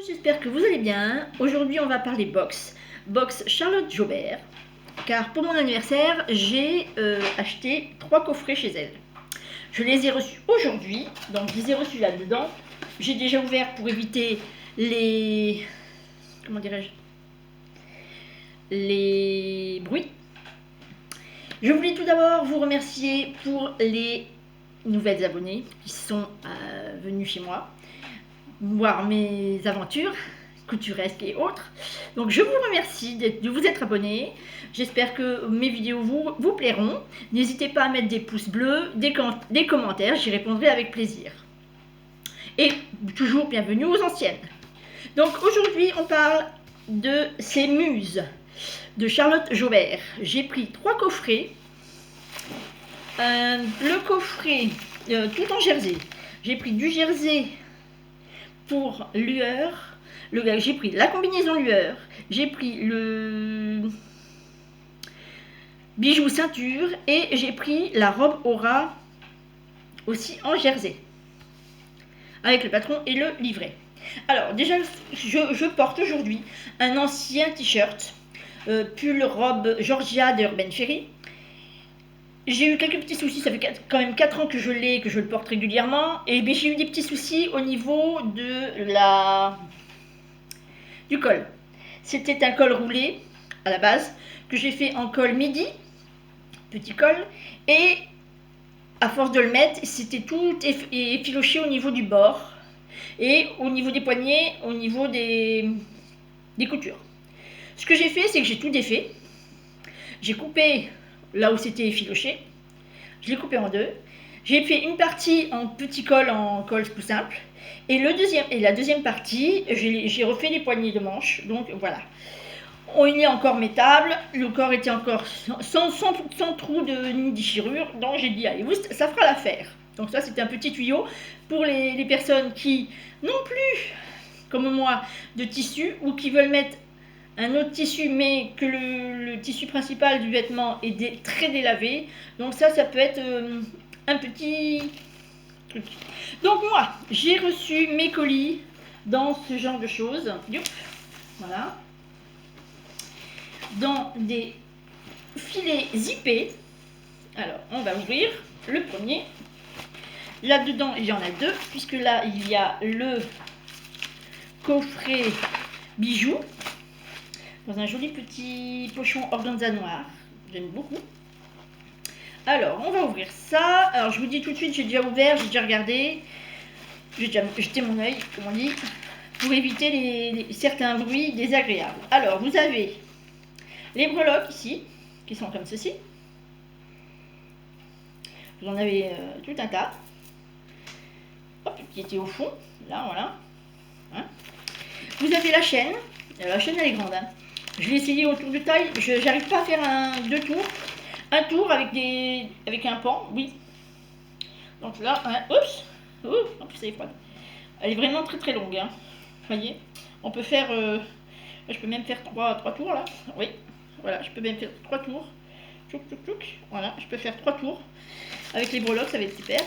J'espère que vous allez bien. Aujourd'hui, on va parler box. Box Charlotte Jobert. Car pour mon anniversaire, j'ai acheté 3 coffrets chez elle. Je les ai reçus aujourd'hui. Donc, je les ai reçus là-dedans. J'ai déjà ouvert pour éviter les... Comment dirais-je? Les bruits. Je voulais tout d'abord vous remercier pour les nouvelles abonnées qui sont venus chez moi voir mes aventures couturesques et autres. Donc je vous remercie de vous être abonné. J'espère que mes vidéos vous plairont. N'hésitez pas à mettre des pouces bleus, des commentaires, j'y répondrai avec plaisir. Et toujours bienvenue aux anciennes. Donc aujourd'hui on parle de ces muses de Charlotte Jobert. J'ai pris 3 coffrets. Le coffret tout en jersey. J'ai pris du jersey pour lueur, j'ai pris la combinaison lueur, j'ai pris le bijou ceinture et j'ai pris la robe aura aussi en jersey avec le patron et le livret. Alors déjà je porte aujourd'hui un ancien t-shirt pull robe Georgia de Urban Ferry. J'ai eu quelques petits soucis, ça fait quand même 4 ans que je l'ai, que je le porte régulièrement. Et j'ai eu des petits soucis au niveau du col. C'était un col roulé à la base, que j'ai fait en col midi, petit col. Et à force de le mettre, c'était tout effiloché au niveau du bord. Et au niveau des poignets, au niveau des coutures. Ce que j'ai fait, c'est que j'ai tout défait. J'ai coupé là où c'était effiloché, je l'ai coupé en deux. J'ai fait une partie en petit col, en col tout simple, et la deuxième partie, j'ai refait les poignées de manche. Donc voilà, il est encore mettable, le corps était encore sans trou ni déchirure, donc j'ai dit allez, ça fera l'affaire. Donc ça c'était un petit tuyau pour les personnes qui n'ont plus, comme moi, de tissu ou qui veulent mettre un autre tissu mais que le tissu principal du vêtement est très délavé. Donc ça peut être un petit truc. Donc moi j'ai reçu mes colis dans ce genre de choses, voilà, dans des filets zippés. Alors on va ouvrir le premier. Là dedans il y en a deux, puisque là il y a le coffret bijoux dans un joli petit pochon organza noir. J'aime beaucoup. Alors, on va ouvrir ça. Alors, je vous dis tout de suite, j'ai déjà ouvert, j'ai déjà regardé. J'ai déjà jeté mon œil, comme on dit, pour éviter certains bruits désagréables. Alors, vous avez les breloques ici, qui sont comme ceci. Vous en avez tout un tas. Hop, qui était au fond. Là, voilà. Hein. Vous avez la chaîne. La chaîne, elle est grande, hein. Je l'ai essayé au tour de taille, j'arrive pas à faire deux tours. Un tour avec un pan, oui. Donc là, oups, en plus elle est froide. Elle est vraiment très très longue, hein. Vous voyez, on peut faire, je peux même faire trois tours là. Oui, voilà, je peux même faire 3 tours. Tchouk, tchouk, tchouk. Voilà, je peux faire 3 tours. Avec les breloques, ça va être super.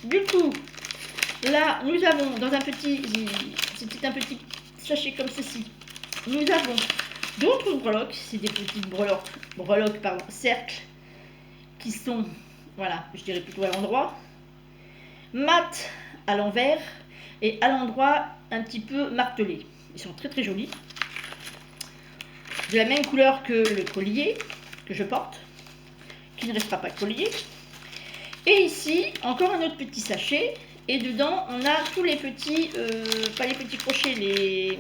Du coup, là, nous avons dans c'était un petit sachet comme ceci. Nous avons d'autres breloques, c'est des petites breloques cercles, qui sont, voilà, je dirais plutôt à l'endroit, mat à l'envers et à l'endroit un petit peu martelés. Ils sont très très jolis. De la même couleur que le collier que je porte, qui ne restera pas collier. Et ici, encore un autre petit sachet. Et dedans, on a tous les petits, pas les petits crochets,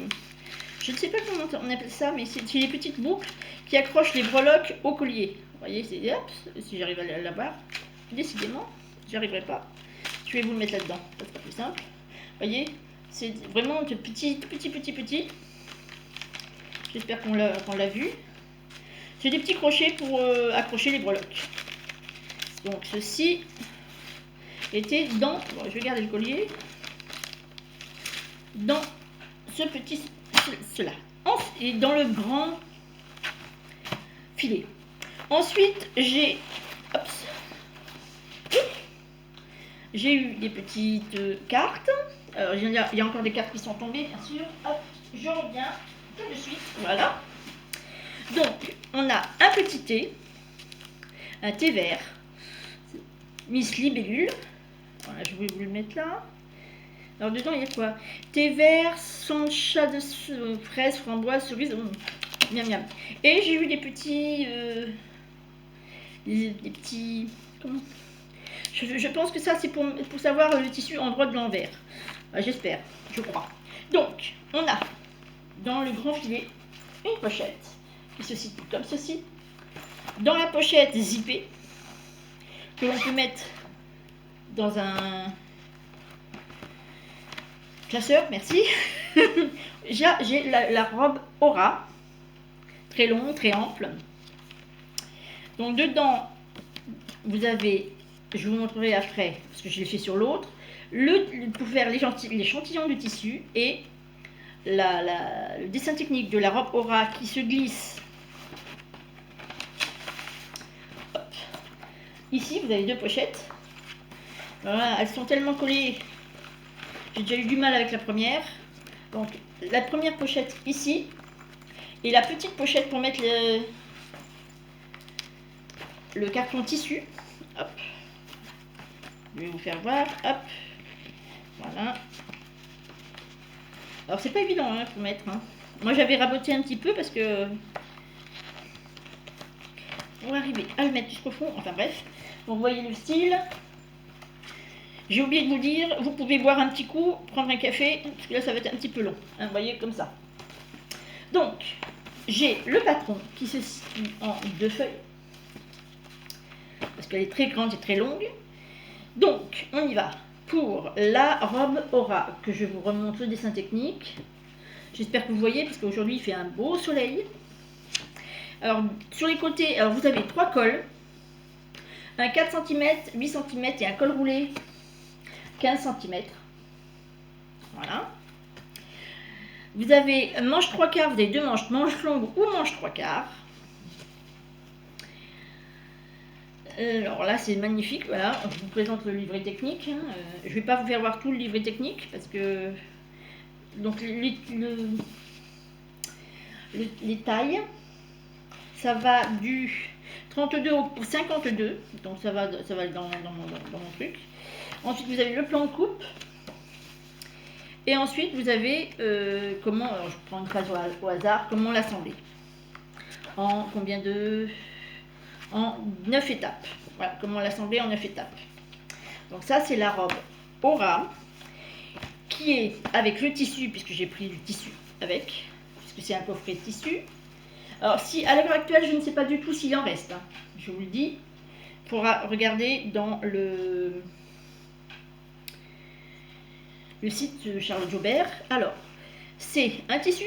je ne sais pas comment on appelle ça, mais c'est les petites boucles qui accrochent les breloques au collier. Vous voyez, si j'arrive à l'avoir, décidément, j'y arriverai pas. Je vais vous le mettre là-dedans, ça sera plus simple. Vous voyez, c'est vraiment de petit. J'espère qu'on l'a vu. C'est des petits crochets pour accrocher les breloques. Donc ceci était dans, bon, je vais garder le collier, dans cela, et dans le grand filet. Ensuite, j'ai eu des petites cartes. Alors, il y a encore des cartes qui sont tombées, bien sûr. Hop, je reviens tout de suite. Voilà. Donc, on a un petit thé, un thé vert, Miss Libellule. Voilà, je vais vous le mettre là. Alors, dedans, il y a quoi? Thé vert, sancha de fraise, framboise, cerise. Miam miam. Et j'ai eu des petits. Des petits. Comment? Je pense que ça, c'est pour savoir le tissu en droit de l'envers. J'espère, je crois. Donc, on a dans le grand filet une pochette qui se situe comme ceci. Dans la pochette zippée, que l'on peut mettre dans un classeur, merci. J'ai la robe Aura, très longue, très ample. Donc dedans, vous avez, je vous montrerai après, parce que je l'ai fait sur l'autre, pour faire l'échantillon de tissu et le dessin technique de la robe Aura qui se glisse. Hop. Ici, vous avez deux pochettes. Voilà, elles sont tellement collées. J'ai déjà eu du mal avec la première. Donc, la première pochette ici. Et la petite pochette pour mettre le carton tissu. Hop. Je vais vous faire voir. Hop. Voilà. Alors, c'est pas évident hein, pour mettre. Hein. Moi, j'avais raboté un petit peu parce que... Pour arriver à le mettre jusqu'au fond. Enfin, bref. Donc, vous voyez le style. J'ai oublié de vous dire, vous pouvez boire un petit coup, prendre un café, parce que là ça va être un petit peu long, hein, vous voyez, comme ça. Donc, j'ai le patron qui se situe en 2 feuilles, parce qu'elle est très grande et très longue. Donc, on y va pour la robe Aura, que je vous remonte le dessin technique. J'espère que vous voyez, parce qu'aujourd'hui il fait un beau soleil. Alors, sur les côtés, alors vous avez 3 cols, un 4 cm, 8 cm et un col roulé 15 cm. Voilà. Vous avez manche 3/4, vous avez 2 manches, manche longue ou manche 3/4. Alors là, c'est magnifique. Voilà, je vous présente le livret technique. Je ne vais pas vous faire voir tout le livret technique parce que. Donc, les tailles, ça va du 32 au 52. Donc, ça va dans mon truc. Ensuite, vous avez le plan de coupe. Et ensuite, vous avez comment, alors je prends une phrase au hasard, comment l'assembler. En combien de... En 9 étapes. Voilà, comment l'assembler en 9 étapes. Donc ça, c'est la robe Aura, qui est avec le tissu, puisque j'ai pris du tissu avec, puisque c'est un coffret de tissu. Alors, si à l'heure actuelle, je ne sais pas du tout s'il en reste, hein, je vous le dis, il faudra regarder dans le site Charlotte Jobert. Alors, c'est un tissu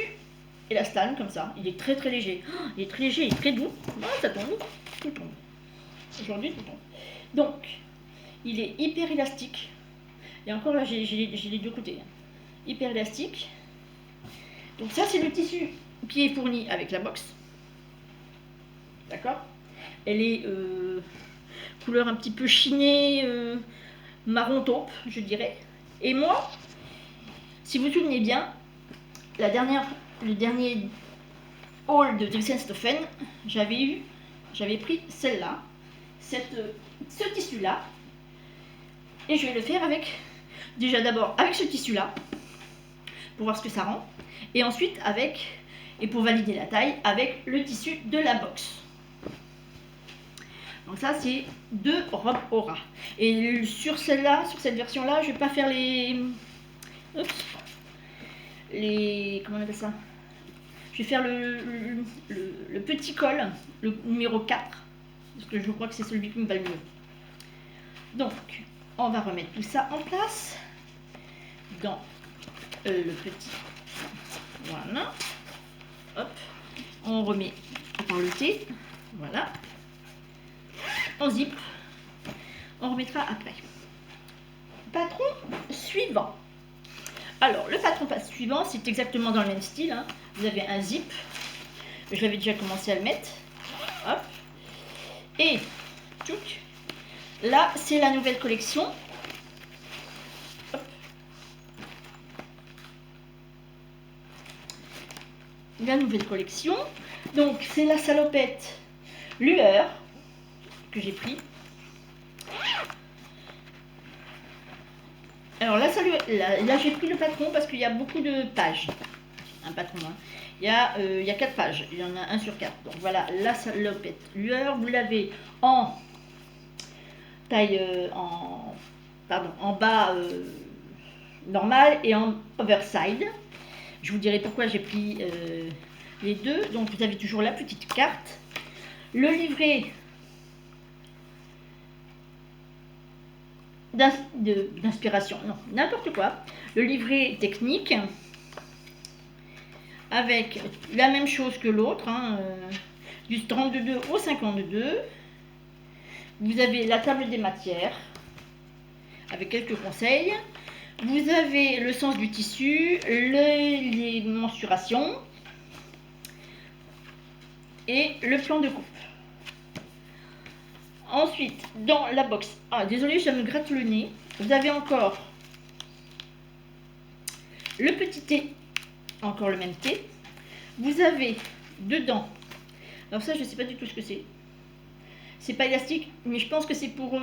élastane comme ça. Il est très très léger. Oh, il est très léger, il est très doux. Oh, ça tombe, tout tombe. Aujourd'hui, tout tombe. Donc, il est hyper élastique. Et encore là, j'ai les deux côtés. Hyper élastique. Donc ça, c'est le tissu qui est fourni avec la box. D'accord? Elle est couleur un petit peu chinée, marron taupe, je dirais. Et moi, si vous vous souvenez bien, le dernier haul de Dresden-Stoffen, j'avais pris celle-là, ce tissu-là, et je vais le faire avec, déjà d'abord avec ce tissu-là, pour voir ce que ça rend, et ensuite avec, et pour valider la taille, avec le tissu de la box. Donc ça, c'est 2 robes Aura. Et sur celle-là, sur cette version-là, je ne vais pas faire comment on appelle ça? Je vais faire le petit col, le numéro 4, parce que je crois que c'est celui qui me va le mieux. Donc, on va remettre tout ça en place dans le petit. Voilà. Hop. On remet dans le thé. Voilà. On zip. On remettra après. Patron suivant. Alors, le patron suivant, c'est exactement dans le même style. Hein. Vous avez un zip. Je l'avais déjà commencé à le mettre. Hop. Et, tchouk. Là, c'est la nouvelle collection. Hop. la nouvelle collection. Donc c'est la salopette Lueur que j'ai pris. Alors là, là j'ai pris le patron parce qu'il y a beaucoup de pages. Un patron, hein. Il y a 4 pages, il y en a 1 sur 4. Donc voilà, la salopette Lueur. Vous l'avez en taille, en bas normal et en overside. Je vous dirai pourquoi j'ai pris les deux. Donc vous avez toujours la petite carte, le livret d'inspiration, non, n'importe quoi, le livret technique avec la même chose que l'autre, hein, du 32 au 52. Vous avez la table des matières avec quelques conseils. Vous avez le sens du tissu, les mensurations et le plan de coupe. Ensuite, dans la box, désolé, je me gratte le nez. Vous avez encore le petit thé, encore le même thé. Vous avez dedans, alors ça je ne sais pas du tout ce que c'est. C'est pas élastique, mais je pense que c'est pour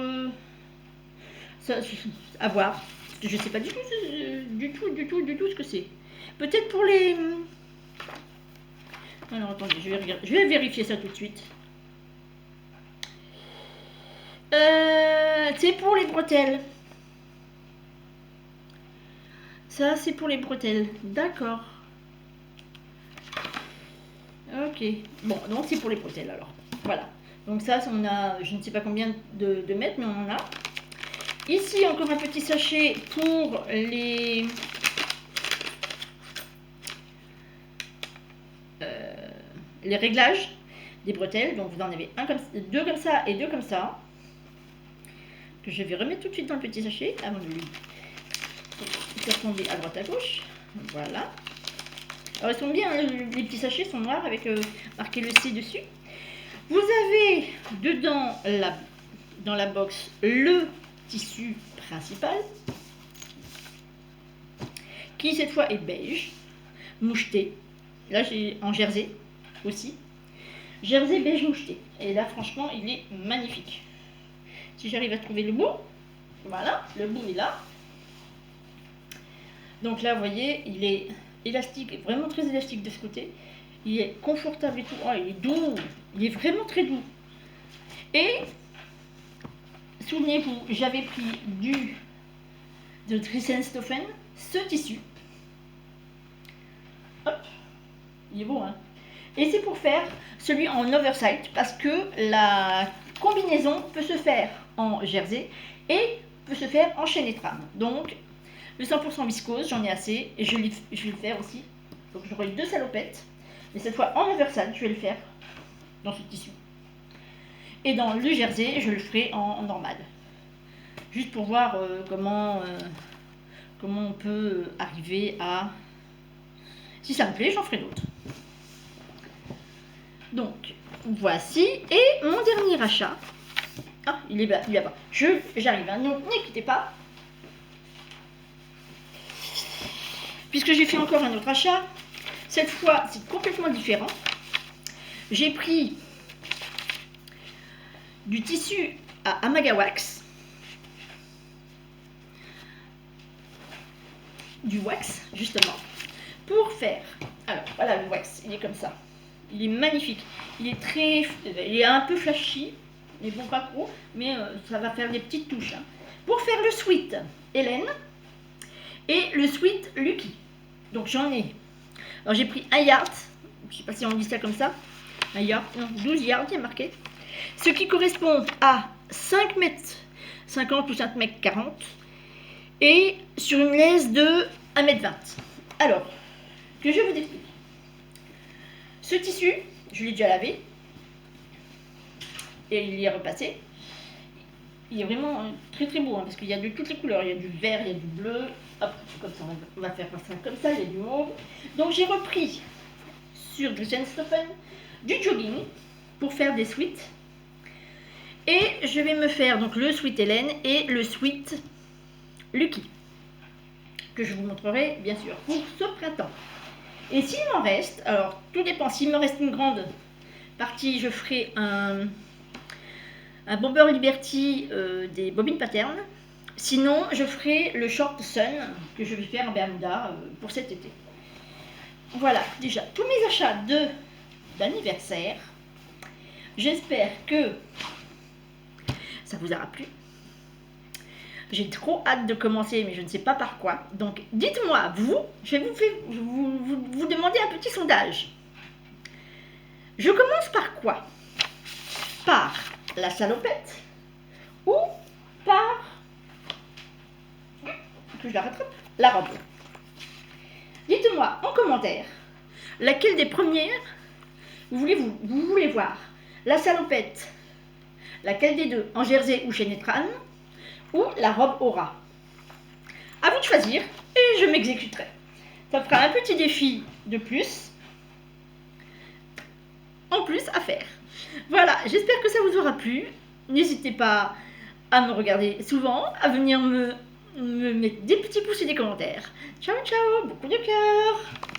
ça, à voir. Je ne sais pas du tout ce que c'est. Peut-être pour les... Alors attendez, je vais vérifier ça tout de suite. C'est pour les bretelles. Ça, c'est pour les bretelles. D'accord. Ok. Bon, donc c'est pour les bretelles alors. Voilà. Donc ça, on a, je ne sais pas combien de mètres, mais on en a. Ici, encore un petit sachet pour les réglages des bretelles. Donc vous en avez deux comme ça et deux comme ça. Que je vais remettre tout de suite dans le petit sachet avant de lui faire tomber à droite à gauche. Voilà. Alors ils sont bien, hein, les petits sachets sont noirs avec marqué le C dessus. Vous avez dedans, dans la box, le tissu principal, qui cette fois est beige, moucheté. Là j'ai en jersey aussi. Jersey beige moucheté. Et là franchement il est magnifique. Si j'arrive à trouver le bout, voilà, le bout est là. Donc là vous voyez, il est élastique, vraiment très élastique de ce côté. Il est confortable et tout. Oh, il est doux, il est vraiment très doux. Et souvenez-vous, j'avais pris de Dressenstoffen, ce tissu. Hop, il est beau, hein. Et c'est pour faire celui en oversight, parce que la combinaison peut se faire en jersey et peut se faire en chaîne et trame. Donc, le 100% viscose, j'en ai assez, et je vais le faire aussi. Donc j'aurai 2 salopettes, mais cette fois en oversight, je vais le faire dans ce tissu. Et dans le jersey, je le ferai en normal. Juste pour voir comment on peut arriver à... Si ça me plaît, j'en ferai d'autres. Donc, voici. Et mon dernier achat. Ah, il est là-bas. J'arrive, hein, donc ne quittez pas. Puisque j'ai fait encore un autre achat. Cette fois, c'est complètement différent. J'ai pris du tissu à Amagawax. Du wax, justement. Pour faire... Alors, voilà le wax. Il est comme ça. Il est magnifique. Il est un peu flashy. Mais bon, pas trop. Mais ça va faire des petites touches. Hein. Pour faire le sweat Hélène et le sweat Lucky. Donc j'en ai. Alors j'ai pris un yard. Je ne sais pas si on dit ça comme ça. Un yard. Non, 12 yards, il y a marqué. Ce qui correspond à 5 mètres 50 ou 5 mètres 40. Et sur une laisse de 1 mètre 20. Alors, que je vous explique. Ce tissu, je l'ai déjà lavé. Et il y est repassé. Il est vraiment très très beau, hein, parce qu'il y a de toutes les couleurs. Il y a du vert, il y a du bleu. Hop, comme ça, on va faire ça comme ça. Il y a du mauve. Donc j'ai repris sur Dressenstoffen du jogging pour faire des sweats. Et je vais me faire donc le sweat Hélène et le sweat Lucky, que je vous montrerai bien sûr pour ce printemps. Et s'il m'en reste, alors tout dépend, s'il me reste une grande partie, je ferai un Bomber Liberty des bobines Pattern. Sinon, je ferai le Short Sun que je vais faire en Bermuda pour cet été. Voilà, déjà, tous mes achats d'anniversaire. J'espère que ça vous aura plu. J'ai trop hâte de commencer, mais je ne sais pas par quoi. Donc, dites-moi, je vais vous demander un petit sondage. Je commence par quoi? Par la salopette ou par, que je la rattrape, la robe? Dites-moi en commentaire laquelle des premières vous voulez voir. La salopette, laquelle des deux, en jersey ou chez Netran, ou la robe aura. À vous de choisir et je m'exécuterai. Ça fera un petit défi de plus, en plus à faire. Voilà, j'espère que ça vous aura plu. N'hésitez pas à me regarder souvent, à venir me mettre des petits pouces et des commentaires. Ciao, ciao, beaucoup de cœur.